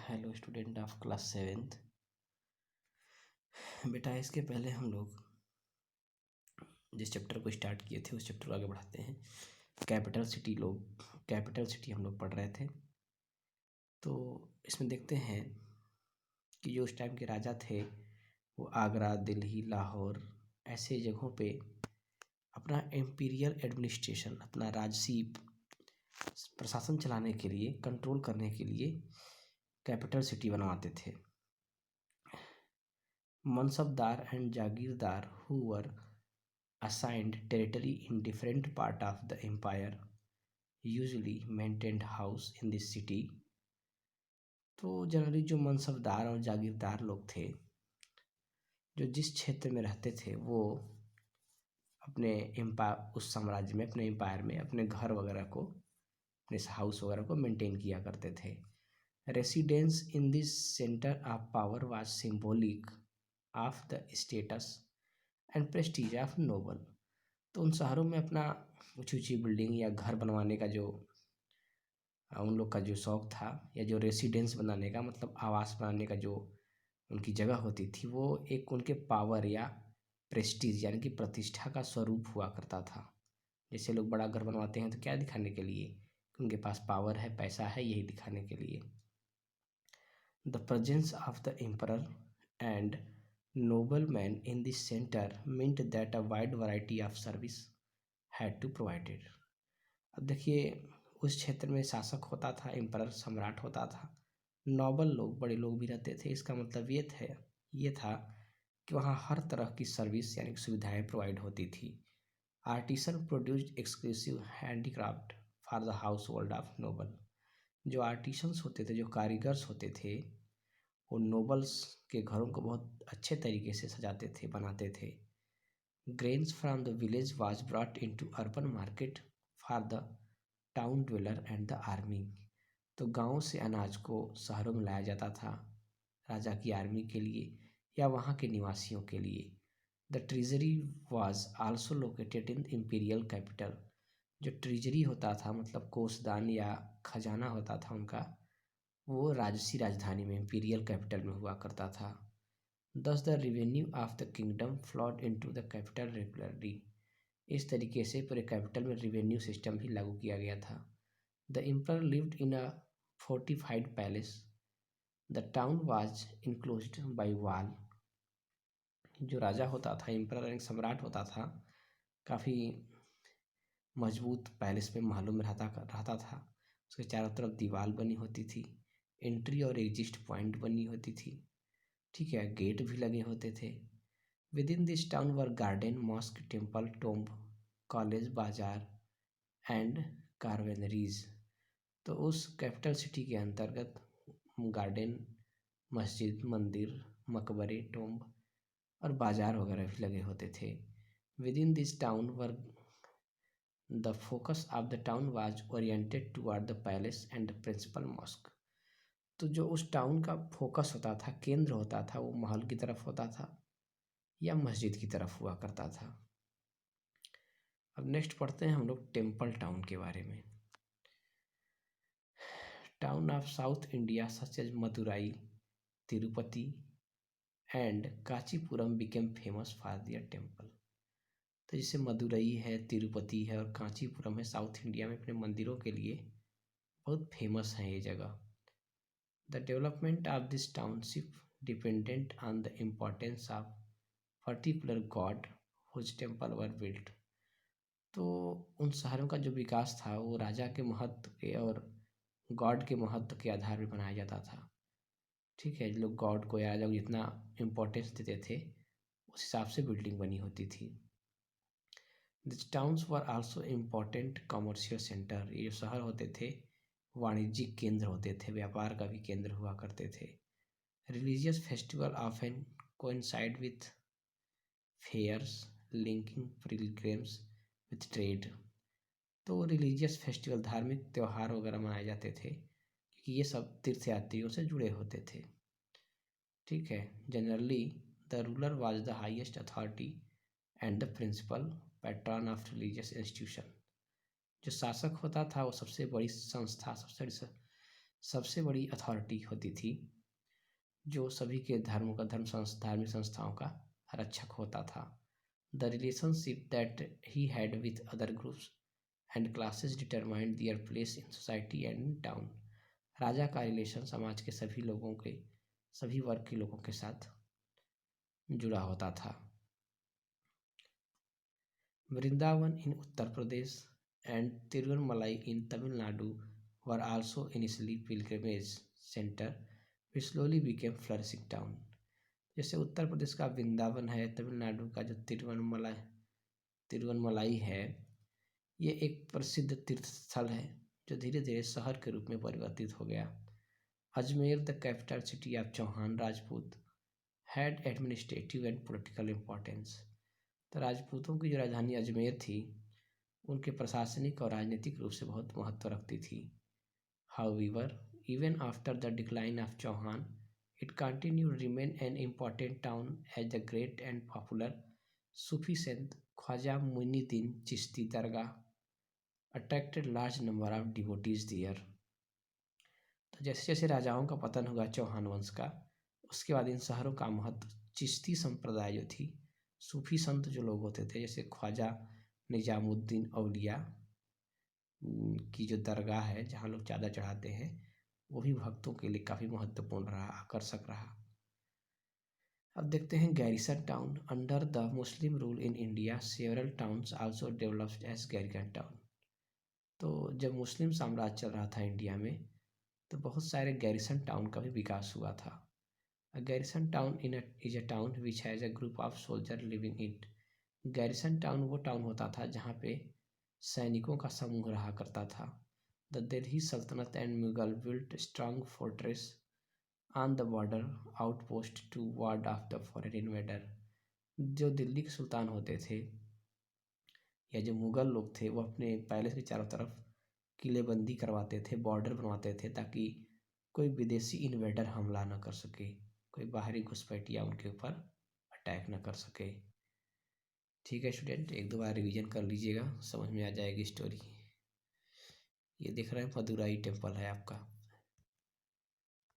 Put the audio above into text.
Hello student of class seventh. बेटा इसके पहले हम लोग जिस चैप्टर को स्टार्ट किए थे उस चैप्टर को आगे बढ़ाते हैं। कैपिटल सिटी हम लोग पढ़ रहे थे। तो इसमें देखते हैं कि जो उस टाइम के राजा थे वो आगरा, दिल्ली, लाहौर ऐसे जगहों पे अपना इम्पीरियल एडमिनिस्ट्रेशन, अपना राजसी प्रशासन चलाने के लिए, कंट्रोल करने के लिए कैपिटल सिटी बनवाते थे। Mansabdar and Jagirdar who were assigned territory in different part of the empire usually maintained house in this city। तो जनरली जो मनसबदार और जागीरदार लोग थे, जो जिस क्षेत्र में रहते थे, वो अपने एम्पायर, उस साम्राज्य में, अपने एम्पायर में अपने घर वगैरह को, अपने हाउस वगैरह को मेंटेन किया करते थे। Residence in this centre of power was symbolic of the status and Prestige of noble. तो उन शहरों में अपना ऊंची ऊंची बिल्डिंग या घर बनवाने का जो उन लोग का जो शौक था, या जो रेसिडेंस बनाने का मतलब आवास बनाने का जो उनकी जगह होती थी, वो एक उनके पावर या प्रेस्टीज यानी कि प्रतिष्ठा का स्वरूप हुआ करता था। जैसे लोग बड़ा घर बनवाते हैं तो क्या दिखाने के लिए, कि उनके पास पावर है, पैसा है, यही दिखाने के लिए। The presence of the emperor and noblemen in this center meant that a wide variety of service had to provided। अब देखिए, उस क्षेत्र में शासक होता था, एम्परर सम्राट होता था, नोबल लोग, बड़े लोग भी रहते थे। इसका मतलब ये था कि वहाँ हर तरह की सर्विस यानी कि सुविधाएं प्रोवाइड होती थी। Artisan produced exclusive handicraft for the house hold of noble. जो आर्टिसंस होते थे, जो कारीगर्स होते थे, वो नोबल्स के घरों को बहुत अच्छे तरीके से सजाते थे, बनाते थे। Grains from the village was brought into urban market for the town dweller and the army. तो गाँव से अनाज को शहरों में लाया जाता था, राजा की आर्मी के लिए या वहाँ के निवासियों के लिए। The treasury was also located in imperial capital. जो ट्रेजरी होता था मतलब कोषदान या खजाना होता था उनका, वो राजसी राजधानी में, इम्पीरियल कैपिटल में हुआ करता था। दस the revenue of the kingdom flawed into the capital regularly. इस तरीके से पूरे कैपिटल में रेवेन्यू सिस्टम भी लागू किया गया था। The emperor lived in a fortified palace. The town was enclosed bye wall. जो राजा होता था, एम्परर एक सम्राट होता था, काफ़ी मजबूत पैलेस में, महलों में रहता था। उसके चारों तरफ दीवार बनी होती थी, एंट्री और एग्जिट पॉइंट बनी होती थी, ठीक है, गेट भी लगे होते थे। Within this town were garden, mosque, temple, tomb, college, bazaar and caravanserais. तो उस कैपिटल सिटी के अंतर्गत गार्डन, मस्जिद, मंदिर, मकबरे, टोम्ब और बाजार वगैरह भी लगे होते थे। Within this town were the focus of the town was oriented toward the palace and the principal mosque. तो जो उस टाउन का फोकस होता था, केंद्र होता था, वो महल की तरफ होता था या मस्जिद की तरफ हुआ करता था। अब नेक्स्ट पढ़ते हैं हम लोग टेम्पल टाउन के बारे में। Town of south India such as Madurai, Tirupati and Kanchipuram became famous for their temple. तो जैसे मदुरई है, तिरुपति है और कांचीपुरम है, साउथ इंडिया में अपने मंदिरों के लिए बहुत फेमस है ये जगह। The development of this township dependent on the importance of particular god whose temple were built. तो उन शहरों का जो विकास था वो राजा के महत्व के और गॉड के महत्व के आधार पर बनाया जाता था, ठीक है। लोग गॉड को या राजा को जितना इम्पोर्टेंस देते थे उस हिसाब से बिल्डिंग बनी होती थी। This towns were also important commercial centre. ये जो शहर होते थे वाणिज्यिक केंद्र होते थे, व्यापार का भी केंद्र हुआ करते थे। Religious festival often coincide with fairs linking pilgrims with trade. तो रिलीजियस फेस्टिवल, धार्मिक त्यौहार वगैरह मनाए जाते थे क्योंकि ये सब तीर्थयात्रियों से जुड़े होते थे, ठीक है। Generally the ruler was the highest authority and the principal patron of religious institution. जो शासक होता था वो सबसे बड़ी संस्था, सबसे बड़ी सबसे बड़ी अथॉरिटी होती थी, जो सभी के धार्मिक संस्थाओं का रक्षक होता था। The relationship that he had with other groups and classes determined their place in society and in town. राजा का रिलेशन समाज के सभी वर्ग के लोगों के साथ जुड़ा होता था। Vrindavan in Uttar Pradesh and Tiruvannamalai in Tamil Nadu were also initially pilgrimage center which slowly became flourishing town. जैसे उत्तर प्रदेश का वृंदावन है, तमिलनाडु का जो तिरुवन्नमलाई है, ये एक प्रसिद्ध तीर्थ स्थल है जो धीरे धीरे शहर के रूप में परिवर्तित हो गया। Ajmer, the capital city of Chauhan Rajput, had administrative and political importance. तो राजपूतों की जो राजधानी अजमेर थी, उनके प्रशासनिक और राजनीतिक रूप से बहुत महत्व रखती थी। However, even after the decline of Chauhan, it continued remain an important town as the great and popular Sufi sant Khwaja Muinuddin Chishti dargah attracted large number of devotees there. तो जैसे जैसे राजाओं का पतन हुआ चौहान वंश का, उसके बाद इन शहरों का महत्व चिश्ती संप्रदाय जो थी, सूफी संत जो लोग होते थे, जैसे ख्वाजा निजामुद्दीन औलिया की जो दरगाह है जहाँ लोग चादर चढ़ाते हैं, वो भी भक्तों के लिए काफ़ी महत्वपूर्ण रहा, आकर्षक रहा। अब देखते हैं garrison town. Under the Muslim rule in India several towns also developed as garrison town. तो जब मुस्लिम साम्राज्य चल रहा था इंडिया में, तो बहुत सारे गैरिसन टाउन का भी विकास हुआ था। A garrison town is a town which has a group of soldiers living in it. Garrison town वो टाउन होता था जहाँ पे सैनिकों का समूह रहा करता था। The Delhi Sultanate and Mughal built strong fortress on the border outpost to ward off the foreign invader. जो दिल्ली के सुल्तान होते थे या जो मुगल लोग थे, वो अपने पैलेस के चारों तरफ किलेबंदी करवाते थे, बॉर्डर बनवाते थे, ताकि कोई विदेशी इन्वेडर हमला न कर सके, कोई बाहरी घुसपैठिया उनके ऊपर अटैक न कर सके। ठीक है स्टूडेंट, एक दो बार रिवीजन कर लीजिएगा, समझ में आ जाएगी स्टोरी। ये देख रहे हैं मदुराई टेम्पल है आपका।